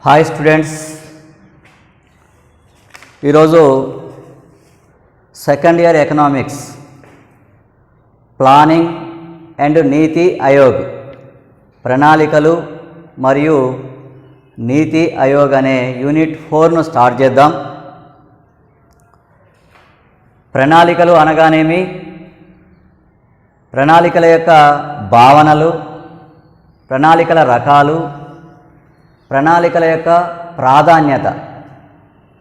Hi students, ఈరోజు second year economics planning and నీతి ఆయోగ్ ప్రణాళికలు మరియు నీతి ఆయోగ్ అనే యూనిట్ 4ను స్టార్ట్ చేద్దాం. ప్రణాళికలు అనగానేమి, ప్రణాళికల యొక్క భావనలు, ప్రణాళికల రకాలు, ప్రణాళికల యొక్క ప్రాధాన్యత,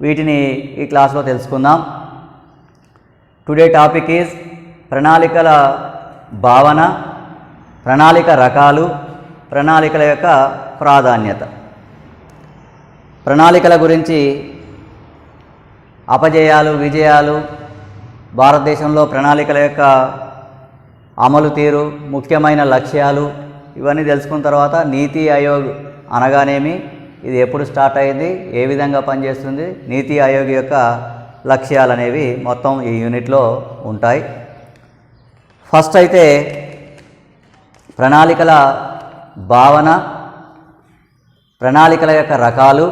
వీటిని ఈ క్లాస్లో తెలుసుకుందాం. టుడే టాపిక్ ఈజ్ ప్రణాళికల భావన, ప్రణాళిక రకాలు, ప్రణాళికల యొక్క ప్రాధాన్యత. ప్రణాళికల గురించి అపజయాలు, విజయాలు, భారతదేశంలో ప్రణాళికల యొక్క అమలు తీరు, ముఖ్యమైన లక్ష్యాలు, ఇవన్నీ తెలుసుకున్న తర్వాత నీతి ఆయోగ్ అనగానేమి, ఇది ఎప్పుడు స్టార్ట్ అయ్యింది, ఏ విధంగా పనిచేస్తుంది, నీతి ఆయోగ్ యొక్క లక్ష్యాలు అనేవి మొత్తం ఈ యూనిట్లో ఉంటాయి. ఫస్ట్ అయితే ప్రణాళికల భావన, ప్రణాళికల యొక్క రకాలు,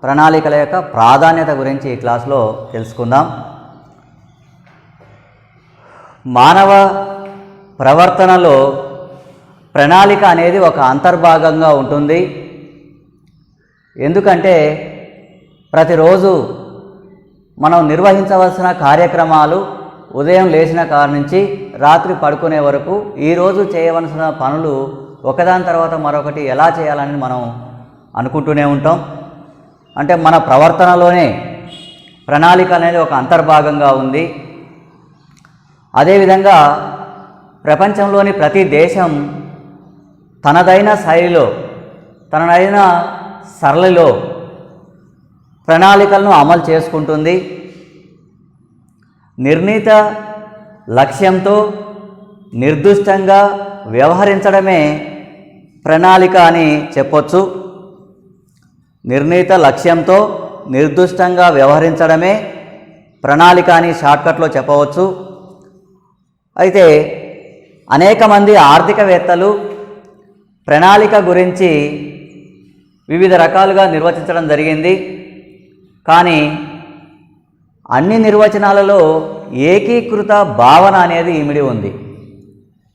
ప్రణాళికల యొక్క ప్రాధాన్యత గురించి ఈ క్లాస్లో తెలుసుకుందాం. మానవ ప్రవర్తనలో ప్రణాళిక అనేది ఒక అంతర్భాగంగా ఉంటుంది. ఎందుకంటే ప్రతిరోజు మనం నిర్వహించవలసిన కార్యక్రమాలు ఉదయం లేచిన కాడి నుంచి రాత్రి పడుకునే వరకు ఈరోజు చేయవలసిన పనులు ఒకదాని తర్వాత మరొకటి ఎలా చేయాలని మనం అనుకుంటూనే ఉంటాం. అంటే మన ప్రవర్తనలోనే ప్రణాళిక అనేది ఒక అంతర్భాగంగా ఉంది. అదేవిధంగా ప్రపంచంలోని ప్రతి దేశం తనదైన శైలిలో, తనదైన సరళిలో ప్రణాళికలను అమలు చేసుకుంటుంది. నిర్ణీత లక్ష్యంతో నిర్దిష్టంగా వ్యవహరించడమే ప్రణాళిక అని చెప్పొచ్చు. నిర్ణీత లక్ష్యంతో నిర్దిష్టంగా వ్యవహరించడమే ప్రణాళిక అని షార్ట్కట్లో చెప్పవచ్చు. అయితే అనేక మంది ఆర్థికవేత్తలు ప్రణాళిక గురించి వివిధ రకాలుగా నిర్వచించడం జరిగింది. కానీ అన్ని నిర్వచనాలలో ఏకీకృత భావన అనేది ఇమిడి ఉంది.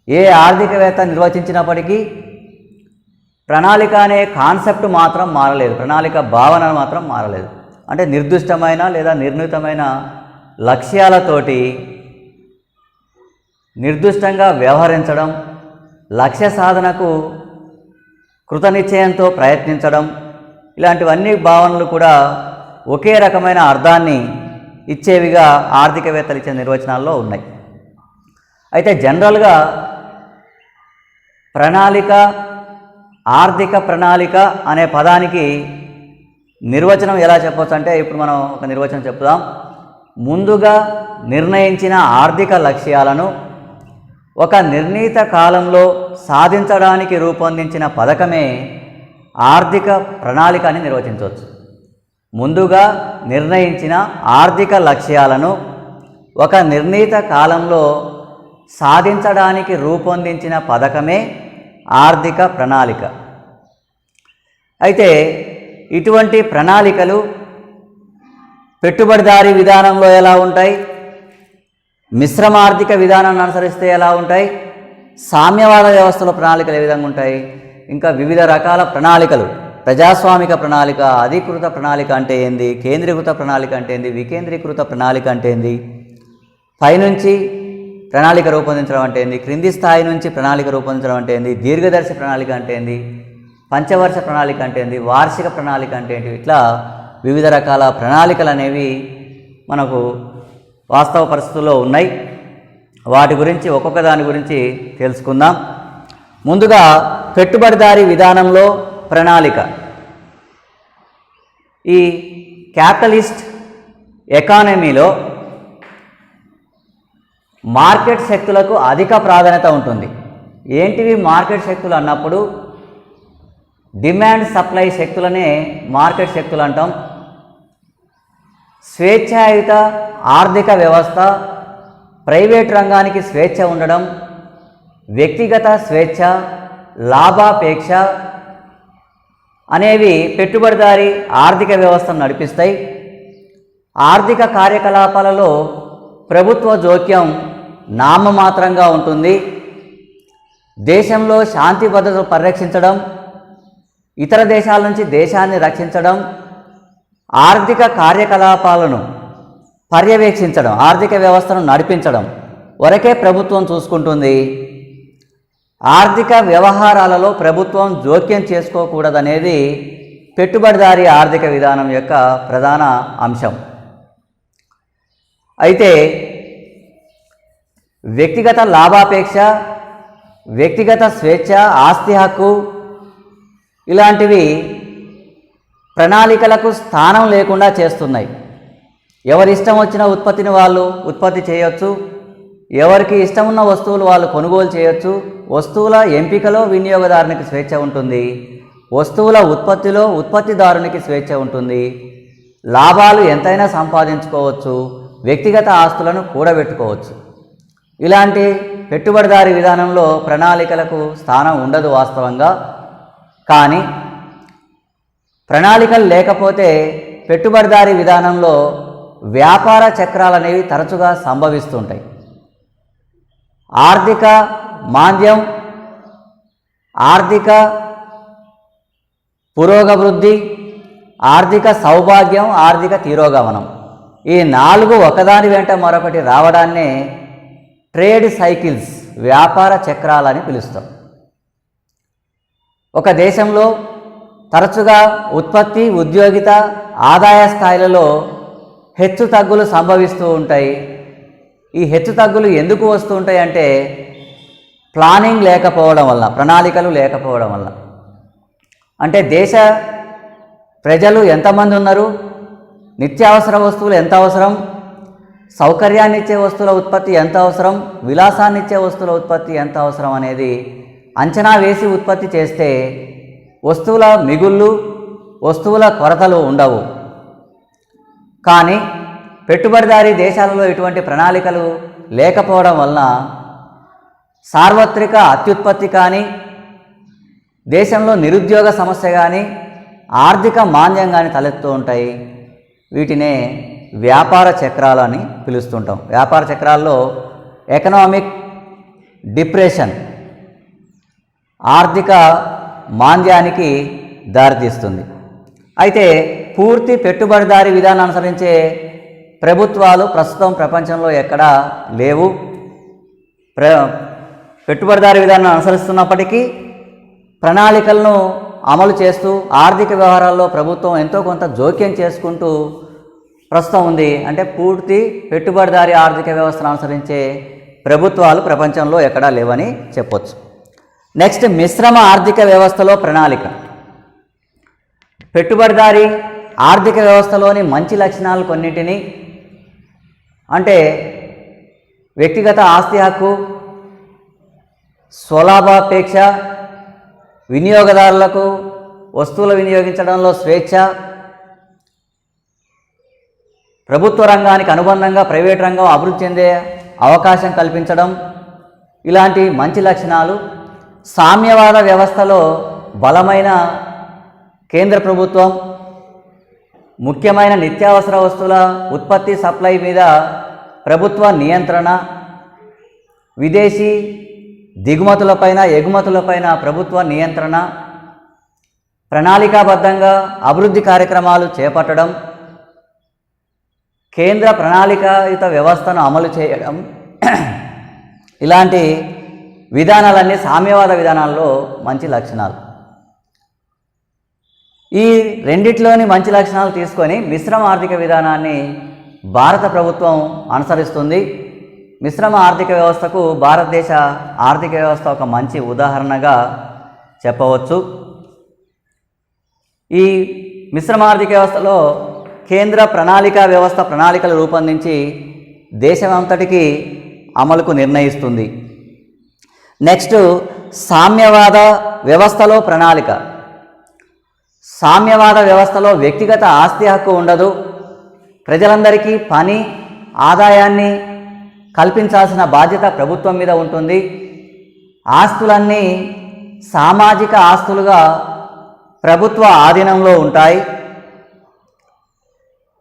ఏ ఆర్థికవేత్త నిర్వచించినప్పటికీ ప్రణాళిక అనే కాన్సెప్ట్ మాత్రం మారలేదు, ప్రణాళిక భావన మాత్రం మారలేదు. అంటే నిర్దిష్టమైన లేదా నిర్ణీతమైన లక్ష్యాలతోటి నిర్దిష్టంగా వ్యవహరించడం, లక్ష్య సాధనకు కృతనిశ్చయంతో ప్రయత్నించడం, ఇలాంటివన్నీ భావనలు కూడా ఒకే రకమైన అర్థాన్ని ఇచ్చేవిగా ఆర్థికవేత్తలు ఇచ్చే నిర్వచనాల్లో ఉన్నాయి. అయితే జనరల్గా ప్రణాళిక, ఆర్థిక ప్రణాళిక అనే పదానికి నిర్వచనం ఎలా చెప్పవచ్చు అంటే, ఇప్పుడు మనం ఒక నిర్వచనం చెప్తాం. ముందుగా నిర్ణయించిన ఆర్థిక లక్ష్యాలను ఒక నిర్ణీత కాలంలో సాధించడానికి రూపొందించిన పథకమే ఆర్థిక ప్రణాళిక అని నిర్వచించవచ్చు. ముందుగా నిర్ణయించిన ఆర్థిక లక్ష్యాలను ఒక నిర్ణీత కాలంలో సాధించడానికి రూపొందించిన పథకమే ఆర్థిక ప్రణాళిక. అయితే ఇటువంటి ప్రణాళికలు పెట్టుబడిదారీ విధానంలో ఎలా ఉంటాయి, మిశ్రమ ఆర్థిక విధానాన్ని అనుసరిస్తే ఎలా ఉంటాయి, సామ్యవాద వ్యవస్థలో ప్రణాళికలు ఏ విధంగా ఉంటాయి, ఇంకా వివిధ రకాల ప్రణాళికలు, ప్రజాస్వామిక ప్రణాళిక, అధీకృత ప్రణాళిక అంటే ఏంది, కేంద్రీకృత ప్రణాళిక అంటే ఏంది, వికేంద్రీకృత ప్రణాళిక అంటే ఏంది, పైనుంచి ప్రణాళిక రూపొందించడం అంటే ఏంది, క్రింది స్థాయి నుంచి ప్రణాళిక రూపొందించడం అంటే ఏంది, దీర్ఘదర్శి ప్రణాళిక అంటే ఏంది, పంచవర్ష ప్రణాళిక అంటే ఏంది, వార్షిక ప్రణాళిక అంటే ఏంటి, ఇట్లా వివిధ రకాల ప్రణాళికలు అనేవి మనకు వాస్తవ పరిస్థితుల్లో ఉన్నాయి. వాటి గురించి ఒక్కొక్క దాని గురించి తెలుసుకుందాం. ముందుగా పెట్టుబడిదారీ విధానంలో ప్రణాళిక. ఈ క్యాపిటలిస్ట్ ఎకానమీలో మార్కెట్ శక్తులకు అధిక ప్రాధాన్యత ఉంటుంది. ఏంటివి మార్కెట్ శక్తులు అన్నప్పుడు, డిమాండ్ సప్లై శక్తులనే మార్కెట్ శక్తులు అంటాం. స్వేచ్ఛాయుత ఆర్థిక వ్యవస్థ, ప్రైవేట్ రంగానికి స్వేచ్ఛ ఉండడం, వ్యక్తిగత స్వేచ్ఛ, లాభాపేక్ష, అనేవి పెట్టుబడిదారీ ఆర్థిక వ్యవస్థను నడిపిస్తాయి. ఆర్థిక కార్యకలాపాలలో ప్రభుత్వ జోక్యం నామమాత్రంగా ఉంటుంది. దేశంలో శాంతి భద్రతలు పరిరక్షించడం, ఇతర దేశాల నుంచి దేశాన్ని రక్షించడం, ఆర్థిక కార్యకలాపాలను పర్యవేక్షించడం, ఆర్థిక వ్యవస్థను నడిపించడం వరకే ప్రభుత్వం చూసుకుంటుంది. ఆర్థిక వ్యవహారాలలో ప్రభుత్వం జోక్యం చేసుకోకూడదనేది పెట్టుబడిదారీ ఆర్థిక విధానం యొక్క ప్రధాన అంశం. అయితే వ్యక్తిగత లాభాపేక్ష, వ్యక్తిగత స్వేచ్ఛ, ఆస్తి హక్కు ఇలాంటివి ప్రణాళికలకు స్థానం లేకుండా చేస్తున్నాయి. ఎవరి ఇష్టం వచ్చిన ఉత్పత్తిని వాళ్ళు ఉత్పత్తి చేయొచ్చు, ఎవరికి ఇష్టం ఉన్న వస్తువులు వాళ్ళు కొనుగోలు చేయొచ్చు. వస్తువుల ఎంపికలో వినియోగదారునికి స్వేచ్ఛ ఉంటుంది, వస్తువుల ఉత్పత్తిలో ఉత్పత్తిదారునికి స్వేచ్ఛ ఉంటుంది. లాభాలు ఎంతైనా సంపాదించుకోవచ్చు, వ్యక్తిగత ఆస్తులను కూడబెట్టుకోవచ్చు. ఇలాంటి పెట్టుబడిదారీ విధానంలో ప్రణాళికలకు స్థానం ఉండదు వాస్తవంగా. కానీ ప్రణాళికలు లేకపోతే పెట్టుబడిదారీ విధానంలో వ్యాపార చక్రాలు అనేవి తరచుగా సంభవిస్తుంటాయి. ఆర్థిక మాంద్యం, ఆర్థిక పురోగవృద్ధి, ఆర్థిక సౌభాగ్యం, ఆర్థిక తిరోగమనం, ఈ నాలుగు ఒకదాని వెంట మరొకటి రావడాన్నే ట్రేడ్ సైకిల్స్, వ్యాపార చక్రాలని పిలుస్తాం. ఒక దేశంలో తరచుగా ఉత్పత్తి, ఉద్యోగిత, ఆదాయ స్థాయిలలో హెచ్చు తగ్గులు సంభవిస్తూ ఉంటాయి. ఈ హెచ్చు తగ్గులు ఎందుకు వస్తూ ఉంటాయి అంటే ప్లానింగ్ లేకపోవడం వల్ల, ప్రణాళికలు లేకపోవడం వల్ల. అంటే దేశ ప్రజలు ఎంతమంది ఉన్నారు, నిత్యావసర వస్తువులు ఎంత అవసరం, సౌకర్యాన్ని ఇచ్చే వస్తువుల ఉత్పత్తి ఎంత అవసరం, విలాసాన్ని ఇచ్చే వస్తువుల ఉత్పత్తి ఎంత అవసరం అనేది అంచనా వేసి ఉత్పత్తి చేస్తే వస్తువుల మిగుళ్ళు, వస్తువుల కొరతలు ఉండవు. కానీ పెట్టుబడిదారీ దేశాలలో ఇటువంటి ప్రణాళికలు లేకపోవడం వలన సార్వత్రిక అత్యుత్పత్తి కానీ, దేశంలో నిరుద్యోగ సమస్య కానీ, ఆర్థిక మాంద్యం కానీ తలెత్తుతూ ఉంటాయి. వీటినే వ్యాపార చక్రాలు అని పిలుస్తుంటాం. వ్యాపార చక్రాల్లో ఎకనామిక్ డిప్రెషన్ ఆర్థిక మాంద్యానికి దారితీస్తుంది. అయితే పూర్తి పెట్టుబడిదారీ విధానాన్ని అనుసరించే ప్రభుత్వాలు ప్రస్తుతం ప్రపంచంలో ఎక్కడా లేవు. పెట్టుబడిదారీ విధానాన్ని అనుసరిస్తున్నప్పటికీ ప్రణాళికలను అమలు చేస్తూ ఆర్థిక వ్యవహారాల్లో ప్రభుత్వం ఎంతో కొంత జోక్యం చేసుకుంటూ ప్రస్తుతం ఉంది. అంటే పూర్తి పెట్టుబడిదారీ ఆర్థిక వ్యవస్థను అనుసరించే ప్రభుత్వాలు ప్రపంచంలో ఎక్కడా లేవని చెప్పొచ్చు. నెక్స్ట్, మిశ్రమ ఆర్థిక వ్యవస్థలో ప్రణాళిక. పెట్టుబడిదారీ ఆర్థిక వ్యవస్థలోని మంచి లక్షణాలు కొన్నింటిని, అంటే వ్యక్తిగత ఆస్తి హక్కు, స్వలాభాపేక్ష, వినియోగదారులకు వస్తువులు వినియోగించడంలో స్వేచ్ఛ, ప్రభుత్వ రంగానికి అనుబంధంగా ప్రైవేట్ రంగం అభివృద్ధి చెందే అవకాశం కల్పించడం, ఇలాంటి మంచి లక్షణాలు. సామ్యవాద వ్యవస్థలో బలమైన కేంద్ర ప్రభుత్వం, ముఖ్యమైన నిత్యావసర వస్తువుల ఉత్పత్తి సప్లై మీద ప్రభుత్వ నియంత్రణ, విదేశీ దిగుమతులపైన ఎగుమతులపైన ప్రభుత్వ నియంత్రణ, ప్రణాళికాబద్ధంగా అభివృద్ధి కార్యక్రమాలు చేపట్టడం, కేంద్ర ప్రణాళికాయుత వ్యవస్థను అమలు చేయడం, ఇలాంటి విధానాలన్నీ సామ్యవాద విధానాల్లో మంచి లక్షణాలు. ఈ రెండిట్లోని మంచి లక్షణాలు తీసుకొని మిశ్రమ ఆర్థిక విధానాన్ని భారత ప్రభుత్వం అనుసరిస్తుంది. మిశ్రమ ఆర్థిక వ్యవస్థకు భారతదేశ ఆర్థిక వ్యవస్థ ఒక మంచి ఉదాహరణగా చెప్పవచ్చు. ఈ మిశ్రమ ఆర్థిక వ్యవస్థలో కేంద్ర ప్రణాళికా వ్యవస్థ ప్రణాళికలు రూపొందించి దేశమంతటికి అమలుకు నిర్ణయిస్తుంది. నెక్స్ట్, సామ్యవాద వ్యవస్థలో ప్రణాళిక. సామ్యవాద వ్యవస్థలో వ్యక్తిగత ఆస్తి హక్కు ఉండదు. ప్రజలందరికీ పని, ఆదాయాన్ని కల్పించాల్సిన బాధ్యత ప్రభుత్వం మీద ఉంటుంది. ఆస్తులన్నీ సామాజిక ఆస్తులుగా ప్రభుత్వ ఆధీనంలో ఉంటాయి.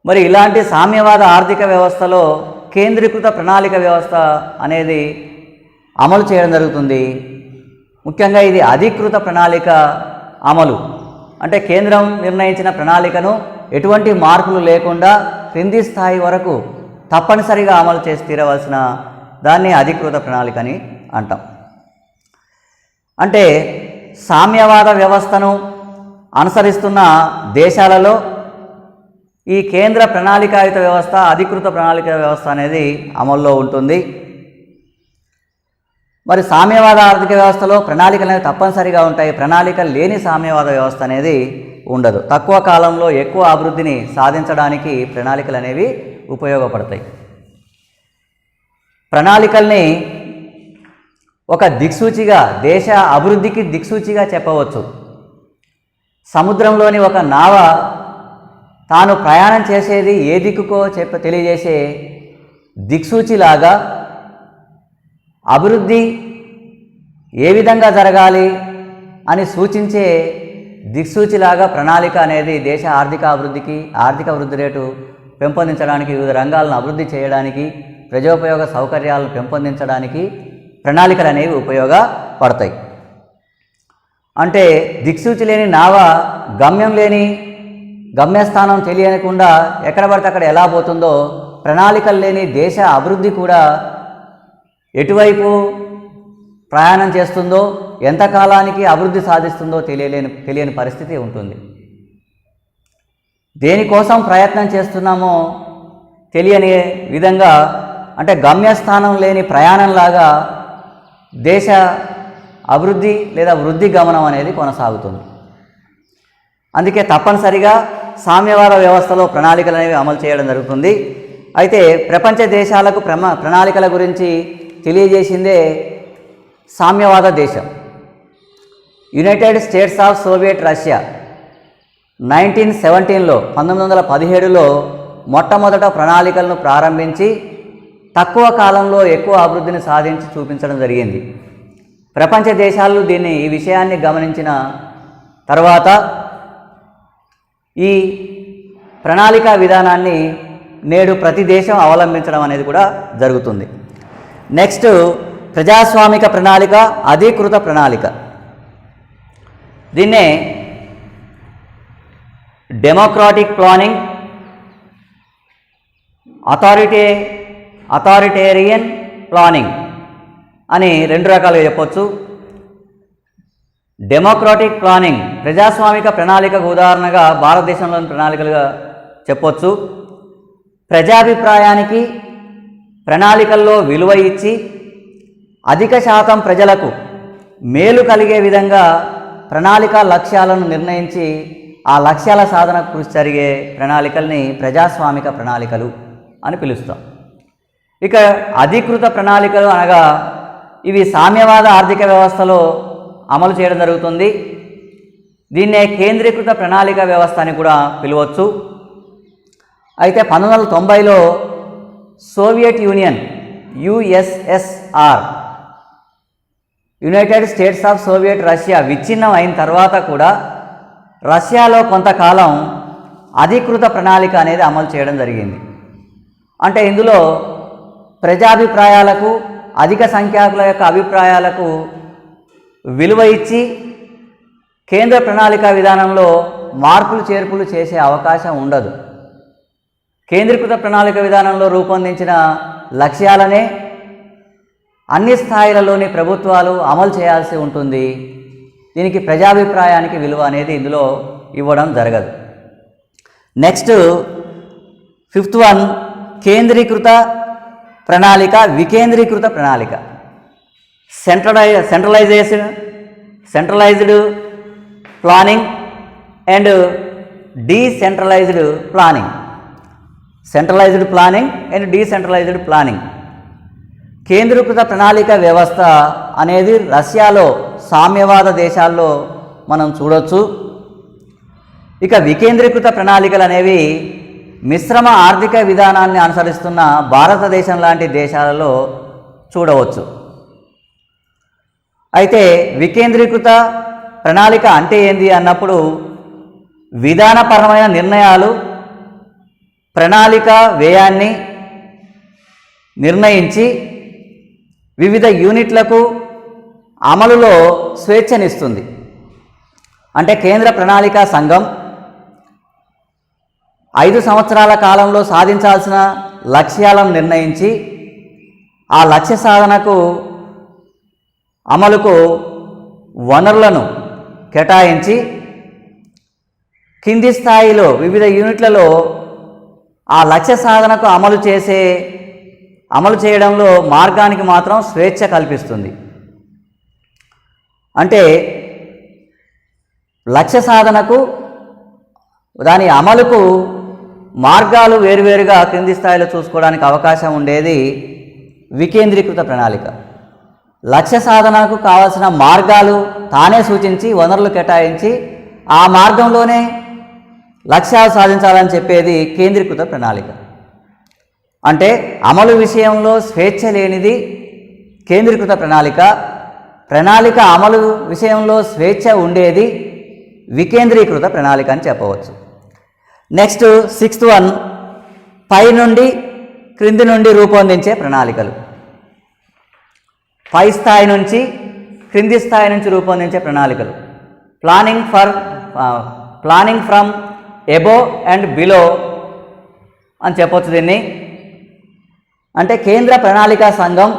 మరి ఇలాంటి సామ్యవాద ఆర్థిక వ్యవస్థలో కేంద్రీకృత ప్రణాళిక వ్యవస్థ అనేది అమలు చేయడం జరుగుతుంది. ముఖ్యంగా ఇది అధీకృత ప్రణాళిక అమలు అంటే కేంద్రం నిర్ణయించిన ప్రణాళికను ఎటువంటి మార్పులు లేకుండా క్రింది స్థాయి వరకు తప్పనిసరిగా అమలు చేసి తీరవలసిన దాన్ని అధీకృత ప్రణాళిక అని అంటాం. అంటే సామ్యవాద వ్యవస్థను అనుసరిస్తున్న దేశాలలో ఈ కేంద్ర ప్రణాళికాయుత వ్యవస్థ, అధీకృత ప్రణాళిక వ్యవస్థ అనేది అమల్లో ఉంటుంది. మరి సామ్యవాద ఆర్థిక వ్యవస్థలో ప్రణాళికలు అనేవి తప్పనిసరిగా ఉంటాయి. ప్రణాళిక లేని సామ్యవాద వ్యవస్థ అనేది ఉండదు. తక్కువ కాలంలో ఎక్కువ అభివృద్ధిని సాధించడానికి ప్రణాళికలు అనేవి ఉపయోగపడతాయి. ప్రణాళికల్ని ఒక దిక్సూచిగా, దేశ అభివృద్ధికి దిక్సూచిగా చెప్పవచ్చు. సముద్రంలోని ఒక నావ తాను ప్రయాణం చేసేది ఏ దిక్కుకో తెలియజేసే దిక్సూచిలాగా అభివృద్ధి ఏ విధంగా జరగాలి అని సూచించే దిక్సూచిలాగా ప్రణాళిక అనేది దేశ ఆర్థిక వృద్ధి రేటు పెంపొందించడానికి, వివిధ రంగాలను అభివృద్ధి చేయడానికి, ప్రజోపయోగ సౌకర్యాలను పెంపొందించడానికి ప్రణాళికలు అనేవి ఉపయోగపడతాయి. అంటే దిక్సూచి లేని నావ గమ్యస్థానం తెలియకుండా ఎక్కడ పడితే అక్కడ ఎలా పోతుందో, ప్రణాళికలు లేని దేశ అభివృద్ధి కూడా ఎటువైపు ప్రయాణం చేస్తుందో, ఎంతకాలానికి అభివృద్ధి సాధిస్తుందో తెలియని పరిస్థితి ఉంటుంది. దేనికోసం ప్రయత్నం చేస్తున్నామో తెలియని విధంగా, అంటే గమ్యస్థానం లేని ప్రయాణంలాగా దేశ అభివృద్ధి లేదా వృద్ధి గమనం అనేది కొనసాగుతుంది. అందుకే తప్పనిసరిగా సామ్యవాద వ్యవస్థలో ప్రణాళికలు అనేవి అమలు చేయడం జరుగుతుంది. అయితే ప్రపంచ దేశాలకు ప్రణాళికల గురించి తెలియజేసిందే సామ్యవాద దేశం. United States of Soviet Russia 1917లో మొట్టమొదట ప్రణాళికలను ప్రారంభించి తక్కువ కాలంలో ఎక్కువ అభివృద్ధిని సాధించి చూపించడం జరిగింది. ప్రపంచ దేశాలు ఈ విషయాన్ని గమనించిన తర్వాత ఈ ప్రణాళికా విధానాన్ని నేడు ప్రతి దేశం అవలంబించడం అనేది కూడా జరుగుతుంది. నెక్స్ట్ ప్రజాస్వామిక ప్రణాళిక, అధీకృత ప్రణాళిక. దీన్నే డెమోక్రాటిక్ ప్లానింగ్, అథారిటేరియన్ ప్లానింగ్ అని రెండు రకాలుగా చెప్పొచ్చు. డెమోక్రాటిక్ ప్లానింగ్ ప్రజాస్వామిక ప్రణాళికకు ఉదాహరణగా భారతదేశంలోని ప్రణాళికలుగా చెప్పొచ్చు. ప్రజాభిప్రాయానికి ప్రణాళికల్లో విలువ ఇచ్చి అధిక శాతం ప్రజలకు మేలు కలిగే విధంగా ప్రణాళిక లక్ష్యాలను నిర్ణయించి ఆ లక్ష్యాల సాధనకు కృషి జరిగే ప్రణాళికల్ని ప్రజాస్వామిక ప్రణాళికలు అని పిలుస్తాం. ఇక అధీకృత ప్రణాళికలు అనగా ఇవి సామ్యవాద ఆర్థిక వ్యవస్థలో అమలు చేయడం జరుగుతుంది. దీన్నే కేంద్రీకృత ప్రణాళిక వ్యవస్థ అని కూడా పిలవచ్చు. అయితే 1990లో Soviet Union USSR United States of Soviet Russia విచ్ఛిన్నం అయిన తర్వాత కూడా రష్యాలో కొంతకాలం అధీకృత ప్రణాళిక అనేది అమలు చేయడం జరిగింది. అంటే ఇందులో ప్రజాభిప్రాయాలకు, అధిక సంఖ్యాకుల యొక్క అభిప్రాయాలకు విలువ ఇచ్చి కేంద్ర ప్రణాళిక విధానంలో మార్పులు చేర్పులు చేసే అవకాశం ఉండదు. కేంద్రీకృత ప్రణాళిక విధానంలో రూపొందించిన లక్ష్యాలనే అన్ని స్థాయిలలోని ప్రభుత్వాలు అమలు చేయాల్సి ఉంటుంది. దీనికి ప్రజాభిప్రాయానికి విలువ అనేది ఇందులో ఇవ్వడం జరగదు. నెక్స్ట్ 5th వన్ కేంద్రీకృత ప్రణాళిక, వికేంద్రీకృత ప్రణాళిక. Centralised planning and decentralised planning. Centralised planning and decentralised planning. కేంద్రీకృత ప్రణాళిక వ్యవస్థ అనేది రష్యాలో, సామ్యవాద దేశాల్లో మనం చూడొచ్చు. ఇక వికేంద్రీకృత ప్రణాళికలు అనేవి మిశ్రమ ఆర్థిక విధానాన్ని అనుసరిస్తున్న భారతదేశం లాంటి దేశాలలో చూడవచ్చు. అయితే వికేంద్రీకృత ప్రణాళిక అంటే ఏంది అన్నప్పుడు విధానపరమైన నిర్ణయాలు, ప్రణాళిక వ్యయాన్ని నిర్ణయించి వివిధ యూనిట్లకు అమలులో స్వేచ్ఛనిస్తుంది. అంటే కేంద్ర ప్రణాళికా సంఘం 5 సంవత్సరాల కాలంలో సాధించాల్సిన లక్ష్యాలను నిర్ణయించి ఆ లక్ష్య సాధనకు అమలుకు వనరులను కేటాయించి కింది స్థాయిలో వివిధ యూనిట్లలో ఆ లక్ష్య సాధనకు అమలు చేయడంలో మార్గానికి మాత్రం స్వేచ్ఛ కల్పిస్తుంది. అంటే లక్ష్య సాధనకు దాని అమలుకు మార్గాలు వేరువేరుగా క్రింది స్థాయిలో చూసుకోవడానికి అవకాశం ఉండేది వికేంద్రీకృత ప్రణాళిక. లక్ష్య సాధనకు కావాల్సిన మార్గాలు తానే సూచించి వనరులు కేటాయించి ఆ మార్గంలోనే లక్ష్యాలు సాధించాలని చెప్పేది కేంద్రీకృత ప్రణాళిక. అంటే అమలు విషయంలో స్వేచ్ఛ లేనిది కేంద్రీకృత ప్రణాళిక, ప్రణాళిక అమలు విషయంలో స్వేచ్ఛ ఉండేది వికేంద్రీకృత ప్రణాళిక అని చెప్పవచ్చు. నెక్స్ట్ 6th వన్, పై నుండి క్రింది నుండి రూపొందించే ప్రణాళికలు. పై స్థాయి నుంచి క్రింది స్థాయి నుంచి రూపొందించే ప్రణాళికలు. Planning from above and below అని చెప్పవచ్చు దీన్ని. అంటే కేంద్ర ప్రణాళికా సంఘం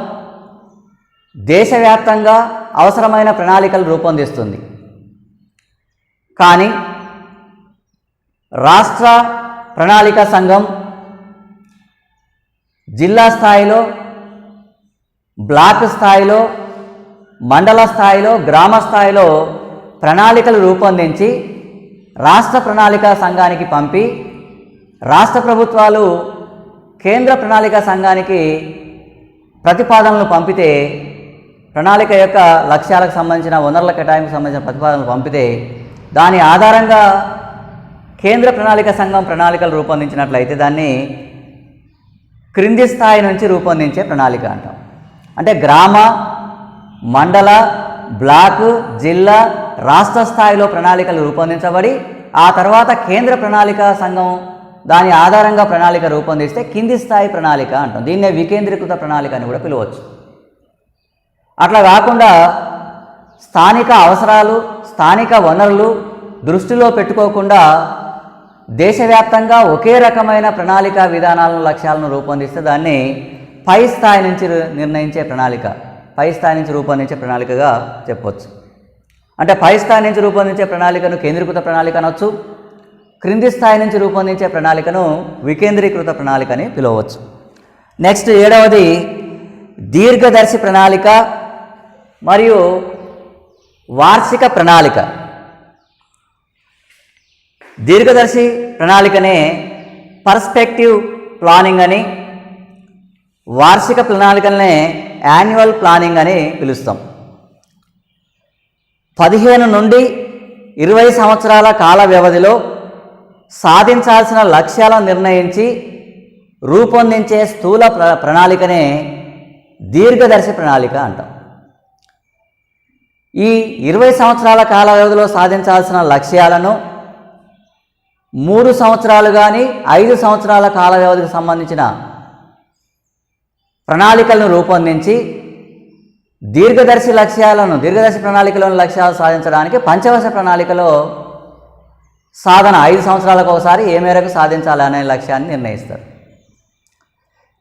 దేశవ్యాప్తంగా అవసరమైన ప్రణాళికలు రూపొందిస్తుంది. కానీ రాష్ట్ర ప్రణాళికా సంఘం జిల్లా స్థాయిలో, బ్లాక్ స్థాయిలో, మండల స్థాయిలో, గ్రామ స్థాయిలో ప్రణాళికలు రూపొందించి రాష్ట్ర ప్రణాళికా సంఘానికి పంపి రాష్ట్ర ప్రభుత్వాలు కేంద్ర ప్రణాళికా సంఘానికి ప్రతిపాదనలు పంపితే, ప్రణాళిక యొక్క లక్ష్యాలకు సంబంధించిన వనరుల కేటాయింపుకు సంబంధించిన ప్రతిపాదనలు పంపితే దాని ఆధారంగా కేంద్ర ప్రణాళిక సంఘం ప్రణాళికలు రూపొందించినట్లయితే దాన్ని క్రింది స్థాయి నుంచి రూపొందించే ప్రణాళిక అంటాం. అంటే గ్రామ, మండల, బ్లాకు, జిల్లా, రాష్ట్ర స్థాయిలో ప్రణాళికలు రూపొందించబడి ఆ తర్వాత కేంద్ర ప్రణాళికా సంఘం దాని ఆధారంగా ప్రణాళిక రూపొందిస్తే కింది స్థాయి ప్రణాళిక అంటాం. దీన్నే వికేంద్రీకృత ప్రణాళిక అని కూడా పిలవచ్చు. అట్లా కాకుండా స్థానిక అవసరాలు, స్థానిక వనరులు దృష్టిలో పెట్టుకోకుండా దేశవ్యాప్తంగా ఒకే రకమైన ప్రణాళిక విధానాలను, లక్ష్యాలను రూపొందిస్తే దాన్ని పై స్థాయి నుంచి రూపొందించే ప్రణాళికగా చెప్పవచ్చు. అంటే పై స్థాయి నుంచి రూపొందించే ప్రణాళికను కేంద్రీకృత ప్రణాళిక అనొచ్చు, క్రింది స్థాయి నుంచి రూపొందించే ప్రణాళికను వికేంద్రీకృత ప్రణాళిక అని పిలవచ్చు. నెక్స్ట్ 7వది దీర్ఘదర్శి ప్రణాళిక మరియు వార్షిక ప్రణాళిక. దీర్ఘదర్శి ప్రణాళికనే పర్స్పెక్టివ్ ప్లానింగ్ అని, వార్షిక ప్రణాళికలనే యాన్యువల్ ప్లానింగ్ అని పిలుస్తాం. 15 నుండి 20 సంవత్సరాల కాల వ్యవధిలో సాధించాల్సిన లక్ష్యాలను నిర్ణయించి రూపొందించే స్థూల ప్రణాళికనే దీర్ఘదర్శి ప్రణాళిక అంటాం. ఈ 20 సంవత్సరాల కాల వ్యవధిలో సాధించాల్సిన లక్ష్యాలను 3 సంవత్సరాలు కానీ 5 సంవత్సరాల కాల వ్యవధికి సంబంధించిన ప్రణాళికలను రూపొందించి దీర్ఘదర్శి ప్రణాళికలోని లక్ష్యాలు సాధించడానికి పంచవర్ష ప్రణాళికలో సాధన 5 సంవత్సరాలకు ఒకసారి ఏ మేరకు సాధించాలి అనే లక్ష్యాన్ని నిర్ణయిస్తారు.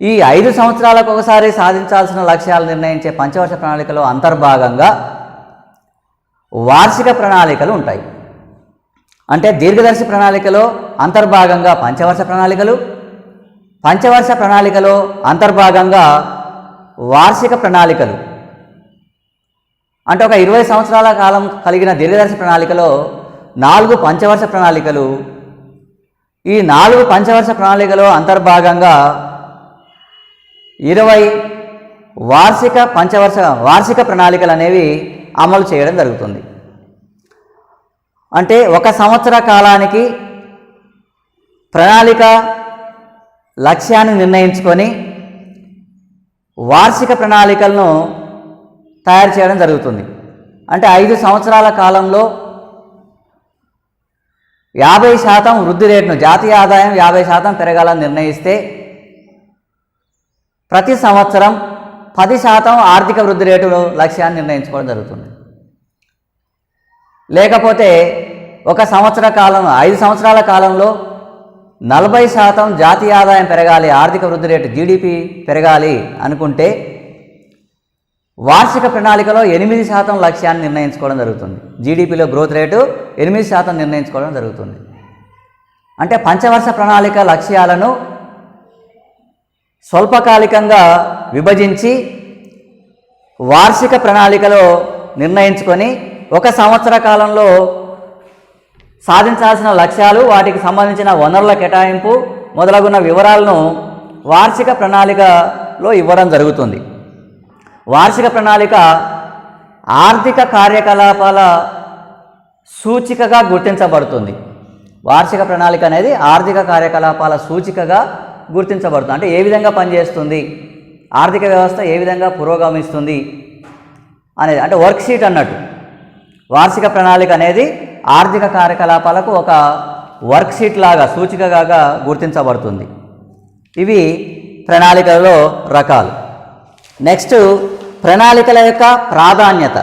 ఈ 5 సంవత్సరాలకు ఒకసారి సాధించాల్సిన లక్ష్యాలు నిర్ణయించే పంచవర్ష ప్రణాళికలో అంతర్భాగంగా వార్షిక ప్రణాళికలు ఉంటాయి. అంటే దీర్ఘదర్శి ప్రణాళికలో అంతర్భాగంగా పంచవర్ష ప్రణాళికలు, పంచవర్ష ప్రణాళికలో అంతర్భాగంగా వార్షిక ప్రణాళికలు. అంటే ఒక 20 సంవత్సరాల కాలం కలిగిన దీర్ఘదర్శి ప్రణాళికలో 4 పంచవర్ష ప్రణాళికలు, ఈ 4 పంచవర్ష ప్రణాళికలో అంతర్భాగంగా 20 వార్షిక ప్రణాళికలు అనేవి అమలు చేయడం జరుగుతుంది. అంటే 1 సంవత్సర కాలానికి ప్రణాళిక లక్ష్యాన్ని నిర్ణయించుకొని వార్షిక ప్రణాళికలను తయారు చేయడం జరుగుతుంది. అంటే 5 సంవత్సరాల కాలంలో 50% వృద్ధి రేటును, జాతీయ ఆదాయం 50% పెరగాలని నిర్ణయిస్తే ప్రతి సంవత్సరం 10% ఆర్థిక వృద్ధి రేటు లక్ష్యాన్ని నిర్ణయించుకోవడం జరుగుతుంది. లేకపోతే ఒక సంవత్సర కాలం 5 సంవత్సరాల కాలంలో 40% జాతీయ ఆదాయం పెరగాలి, ఆర్థిక వృద్ధి రేటు జీడిపి పెరగాలి అనుకుంటే వార్షిక ప్రణాళికలో 8% లక్ష్యాన్ని నిర్ణయించుకోవడం జరుగుతుంది. జీడిపిలో గ్రోత్ రేటు 8% నిర్ణయించుకోవడం జరుగుతుంది. అంటే పంచవర్ష ప్రణాళిక లక్ష్యాలను స్వల్పకాలికంగా విభజించి వార్షిక ప్రణాళికలో నిర్ణయించుకొని ఒక సంవత్సర కాలంలో సాధించాల్సిన లక్ష్యాలు, వాటికి సంబంధించిన వనరుల కేటాయింపు మొదలగున్న వివరాలను వార్షిక ప్రణాళికలో ఇవ్వడం జరుగుతుంది. వార్షిక ప్రణాళిక ఆర్థిక కార్యకలాపాల సూచికగా గుర్తించబడుతుంది. వార్షిక ప్రణాళిక అనేది ఆర్థిక కార్యకలాపాల సూచికగా గుర్తించబడుతుంది. అంటే ఏ విధంగా పనిచేస్తుంది, ఆర్థిక వ్యవస్థ ఏ విధంగా పురోగమిస్తుంది అనేది, అంటే వర్క్షీట్ అన్నట్టు. వార్షిక ప్రణాళిక అనేది ఆర్థిక కార్యకలాపాలకు ఒక వర్క్షీట్ లాగా, సూచికగా గుర్తించబడుతుంది. ఇవి ప్రణాళికలలో రకాలు. నెక్స్ట్, ప్రణాళికల యొక్క ప్రాధాన్యత.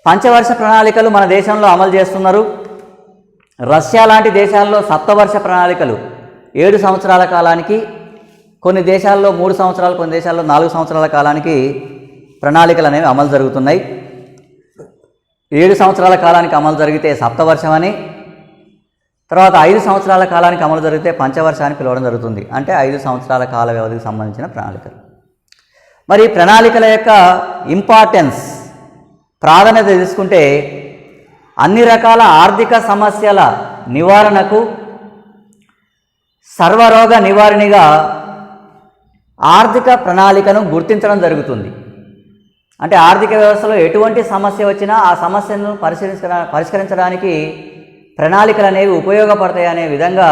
పంచవర్ష ప్రణాళికలు మన దేశంలో అమలు చేస్తున్నారు. రష్యా లాంటి దేశాల్లో సప్తవర్ష ప్రణాళికలు 7 సంవత్సరాల కాలానికి, కొన్ని దేశాల్లో 3 సంవత్సరాలు, కొన్ని దేశాల్లో 4 సంవత్సరాల కాలానికి ప్రణాళికలు అనేవి అమలు జరుగుతున్నాయి. 7 సంవత్సరాల కాలానికి అమలు జరిగితే సప్తవర్షం అని, తర్వాత 5 సంవత్సరాల కాలానికి అమలు జరిగితే పంచవర్ష అని పిలవడం జరుగుతుంది. అంటే 5 సంవత్సరాల కాల వ్యవధికి సంబంధించిన ప్రణాళికలు. మరి ప్రణాళికల యొక్క ఇంపార్టెన్స్, ప్రాధాన్యత తీసుకుంటే అన్ని రకాల ఆర్థిక సమస్యల నివారణకు సర్వరోగ నివారణగా ఆర్థిక ప్రణాళికను గుర్తించడం జరుగుతుంది. అంటే ఆర్థిక వ్యవస్థలో ఎటువంటి సమస్య వచ్చినా ఆ సమస్యను పరిష్కరించడానికి ప్రణాళికలు అనేవి ఉపయోగపడతాయి అనే విధంగా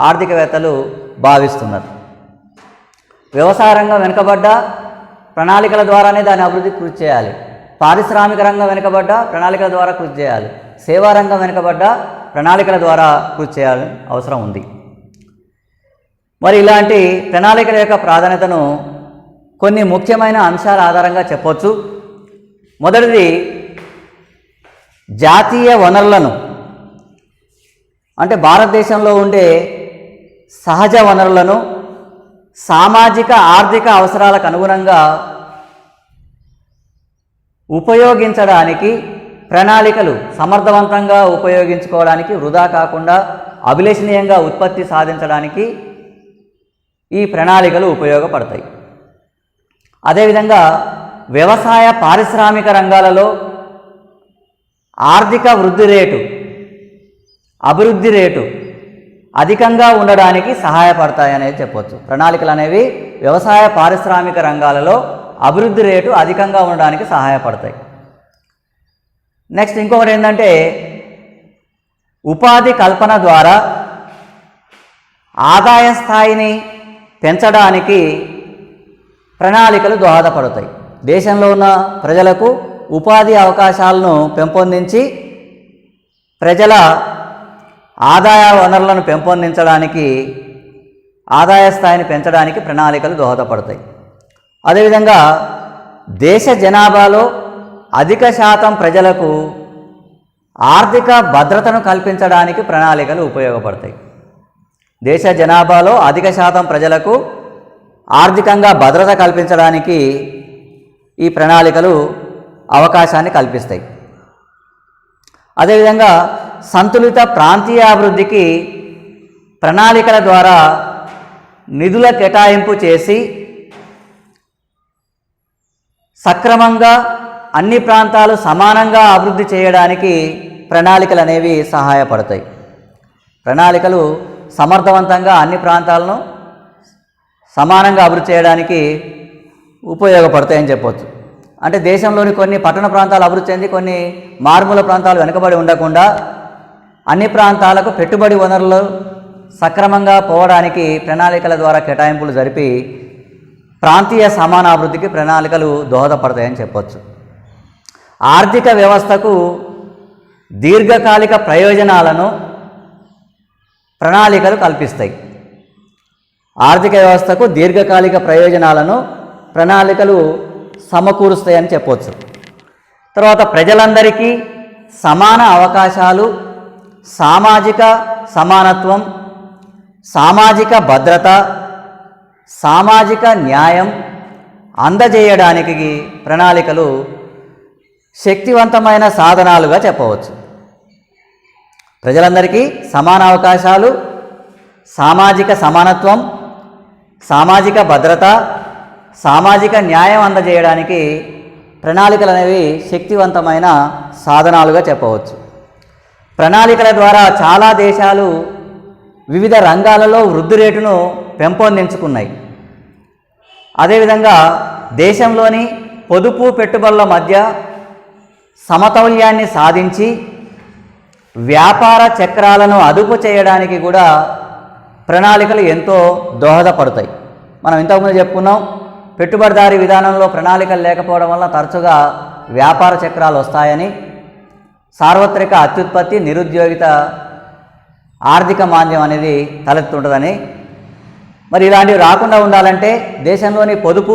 ఆర్థికవేత్తలు భావిస్తున్నారు. వ్యవసాయ రంగం వెనుకబడ్డ ప్రణాళికల ద్వారానే దాని అభివృద్ధి కృషి చేయాలి. పారిశ్రామిక రంగం వెనుకబడ్డ ప్రణాళికల ద్వారా కృషి చేయాలి. సేవా రంగం వెనుకబడ్డ ప్రణాళికల ద్వారా కృషి చేయాలని అవసరం ఉంది. మరి ఇలాంటి ప్రణాళికల యొక్క ప్రాధాన్యతను కొన్ని ముఖ్యమైన అంశాల ఆధారంగా చెప్పవచ్చు. మొదటిది, జాతీయ వనరులను, అంటే భారతదేశంలో ఉండే సహజ వనరులను సామాజిక ఆర్థిక అవసరాలకు అనుగుణంగా ఉపయోగించడానికి, ప్రణాళికలు సమర్థవంతంగా ఉపయోగించుకోవడానికి, వృధా కాకుండా అభిలషణీయంగా ఉత్పత్తి సాధించడానికి ఈ ప్రణాళికలు ఉపయోగపడతాయి. అదేవిధంగా వ్యవసాయ పారిశ్రామిక రంగాలలో ఆర్థిక వృద్ధి రేటు, అభివృద్ధి రేటు అధికంగా ఉండడానికి సహాయపడతాయనేది చెప్పవచ్చు. ప్రణాళికలు అనేవి వ్యవసాయ పారిశ్రామిక రంగాలలో అభివృద్ధి రేటు అధికంగా ఉండడానికి సహాయపడతాయి. నెక్స్ట్ ఇంకొకటి ఏంటంటే, ఉపాధి కల్పన ద్వారా ఆదాయ స్థాయిని పెంచడానికి ప్రణాళికలు దోహదపడతాయి. దేశంలో ఉన్న ప్రజలకు ఉపాధి అవకాశాలను పెంపొందించి ప్రజల ఆదాయ వనరులను పెంపొందించడానికి, ఆదాయ స్థాయిని పెంచడానికి ప్రణాళికలు దోహదపడతాయి. అదేవిధంగా దేశ జనాభాలో అధిక శాతం ప్రజలకు ఆర్థిక భద్రతను కల్పించడానికి ప్రణాళికలు ఉపయోగపడతాయి. దేశ జనాభాలో అధిక శాతం ప్రజలకు ఆర్థికంగా భద్రత కల్పించడానికి ఈ ప్రణాళికలు అవకాశాన్ని కల్పిస్తాయి. అదేవిధంగా సంతులిత ప్రాంతీయ అభివృద్ధికి ప్రణాళికల ద్వారా నిధుల కేటాయింపు చేసి సక్రమంగా అన్ని ప్రాంతాలు సమానంగా అభివృద్ధి చేయడానికి ప్రణాళికలు అనేవి సహాయపడతాయి. ప్రణాళికలు సమర్థవంతంగా అన్ని ప్రాంతాలను సమానంగా అభివృద్ధి చేయడానికి ఉపయోగపడతాయని చెప్పవచ్చు. అంటే దేశంలోని కొన్ని పట్టణ ప్రాంతాలు అభివృద్ధి చెంది కొన్ని మారుమూల ప్రాంతాలు వెనుకబడి ఉండకుండా అన్ని ప్రాంతాలకు పెట్టుబడి వనరులు సక్రమంగా పోవడానికి ప్రణాళికల ద్వారా కేటాయింపులు జరిపి ప్రాంతీయ సమానాభివృద్ధికి ప్రణాళికలు దోహదపడతాయని చెప్పవచ్చు. ఆర్థిక వ్యవస్థకు దీర్ఘకాలిక ప్రయోజనాలను ప్రణాళికలు కల్పిస్తాయి. ఆర్థిక వ్యవస్థకు దీర్ఘకాలిక ప్రయోజనాలను ప్రణాళికలు సమకూరుస్తాయని చెప్పవచ్చు. తర్వాత ప్రజలందరికీ సమాన అవకాశాలు, సామాజిక సమానత్వం, సామాజిక భద్రత, సామాజిక న్యాయం అందజేయడానికి ప్రణాళికలు శక్తివంతమైన సాధనాలుగా చెప్పవచ్చు. ప్రజలందరికీ సమాన అవకాశాలు, సామాజిక సమానత్వం, సామాజిక భద్రత, సామాజిక న్యాయం అందజేయడానికి ప్రణాళికలు అనేవి శక్తివంతమైన సాధనాలుగా చెప్పవచ్చు. ప్రణాళికల ద్వారా చాలా దేశాలు వివిధ రంగాలలో వృద్ధి రేటును పెంపొందించుకున్నాయి. అదేవిధంగా దేశంలోని పొదుపు పెట్టుబడుల మధ్య సమతౌల్యాన్ని సాధించి వ్యాపార చక్రాలను అదుపు చేయడానికి కూడా ప్రణాళికలు ఎంతో దోహదపడతాయి. మనం ఇంతకుముందు చెప్పుకున్నాం, పెట్టుబడిదారీ విధానంలో ప్రణాళికలు లేకపోవడం వల్ల తరచుగా వ్యాపార చక్రాలు వస్తాయని, సార్వత్రిక అత్యుత్పత్తి, నిరుద్యోగిత, ఆర్థిక మాంద్యం అనేది తలెత్తుంటుందని. మరి ఇలాంటివి రాకుండా ఉండాలంటే దేశంలోని పొదుపు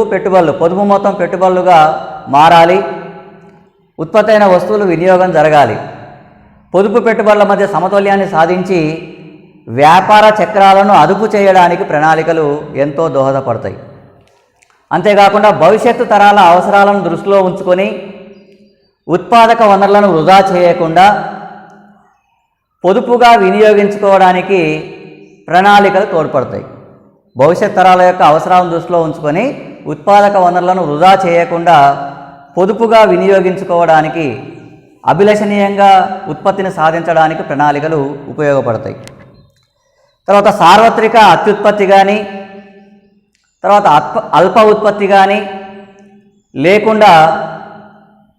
మొత్తం పెట్టుబడులుగా మారాలి. ఉత్పత్తి అయిన వస్తువులు వినియోగం జరగాలి. పొదుపు పెట్టుబడుల మధ్య సమతౌల్యాన్ని సాధించి వ్యాపార చక్రాలను అదుపు చేయడానికి ప్రణాళికలు ఎంతో దోహదపడతాయి. అంతేకాకుండా భవిష్యత్తు తరాల అవసరాలను దృష్టిలో ఉంచుకొని ఉత్పాదక వనరులను వృధా చేయకుండా పొదుపుగా వినియోగించుకోవడానికి ప్రణాళికలు తోడ్పడతాయి. భవిష్యత్ తరాల యొక్క అవసరాలను దృష్టిలో ఉంచుకొని ఉత్పాదక వనరులను వృధా చేయకుండా పొదుపుగా వినియోగించుకోవడానికి, అభిలషణీయంగా ఉత్పత్తిని సాధించడానికి ప్రణాళికలు ఉపయోగపడతాయి. తర్వాత సార్వత్రిక అత్యుత్పత్తి కానీ, తర్వాత అల్ప ఉత్పత్తి కానీ లేకుండా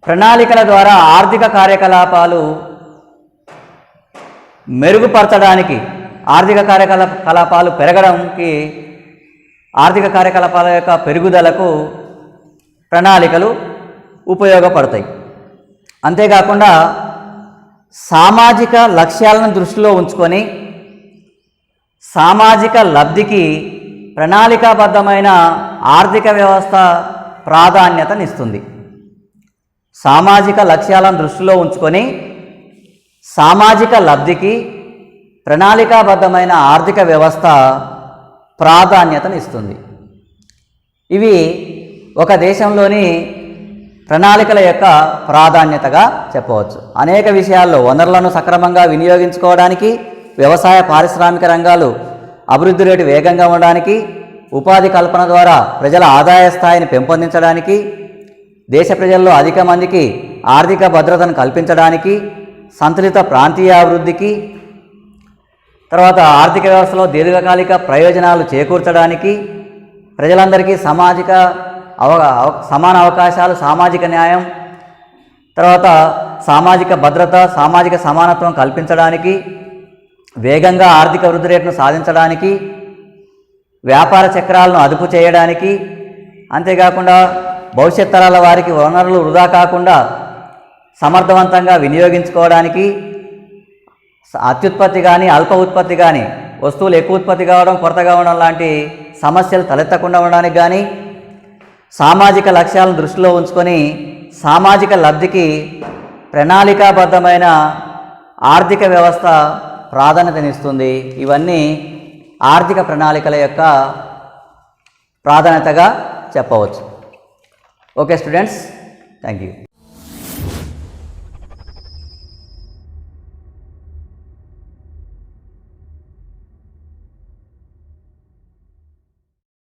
ప్రణాళికల ద్వారా ఆర్థిక కార్యకలాపాలు మెరుగుపరచడానికి, ఆర్థిక కార్యకలాపాలు పెరగడానికి, ఆర్థిక కార్యకలాపాల యొక్క పెరుగుదలకు ప్రణాళికలు ఉపయోగపడతాయి. అంతేకాకుండా సామాజిక లక్ష్యాలను దృష్టిలో ఉంచుకొని సామాజిక లబ్ధికి ప్రణాళికాబద్ధమైన ఆర్థిక వ్యవస్థ ప్రాధాన్యతనిస్తుంది. సామాజిక లక్ష్యాలను దృష్టిలో ఉంచుకొని సామాజిక లబ్ధికి ప్రణాళికాబద్ధమైన ఆర్థిక వ్యవస్థ ప్రాధాన్యతనిస్తుంది. ఇవి ఒక దేశంలోని ప్రణాళికల యొక్క ప్రాధాన్యతగా చెప్పవచ్చు. అనేక విషయాల్లో వనరులను సక్రమంగా వినియోగించుకోవడానికి, వ్యవసాయ పారిశ్రామిక రంగాలు అభివృద్ధి రేటు వేగంగా ఉండడానికి, ఉపాధి కల్పన ద్వారా ప్రజల ఆదాయ స్థాయిని పెంపొందించడానికి, దేశ ప్రజల్లో అధిక మందికి ఆర్థిక భద్రతను కల్పించడానికి, సంతులిత ప్రాంతీయ అభివృద్ధికి, తర్వాత ఆర్థిక వ్యవస్థలో దీర్ఘకాలిక ప్రయోజనాలు చేకూర్చడానికి, ప్రజలందరికీ సమాన అవకాశాలు, సామాజిక న్యాయం, తర్వాత సామాజిక భద్రత, సామాజిక సమానత్వం కల్పించడానికి, వేగంగా ఆర్థిక వృద్ధి రేటును సాధించడానికి, వ్యాపార చక్రాలను అదుపు చేయడానికి, అంతేకాకుండా భవిష్యత్ తరాల వారికి వనరులు వృధా కాకుండా సమర్థవంతంగా వినియోగించుకోవడానికి, అత్యుత్పత్తి కానీ అల్ప ఉత్పత్తి కానీ, వస్తువులు ఎక్కువ ఉత్పత్తి కావడం, కొరత కావడం లాంటి సమస్యలు తలెత్తకుండా ఉండడానికి కానీ, సామాజిక లక్ష్యాలను దృష్టిలో ఉంచుకొని సామాజిక లబ్ధికి ప్రణాళికాబద్ధమైన ఆర్థిక వ్యవస్థ ప్రాధాన్యతనిస్తుంది. ఇవన్నీ ఆర్థిక ప్రణాళికల యొక్క ప్రాధాన్యతగా చెప్పవచ్చు. Okay students, thank you.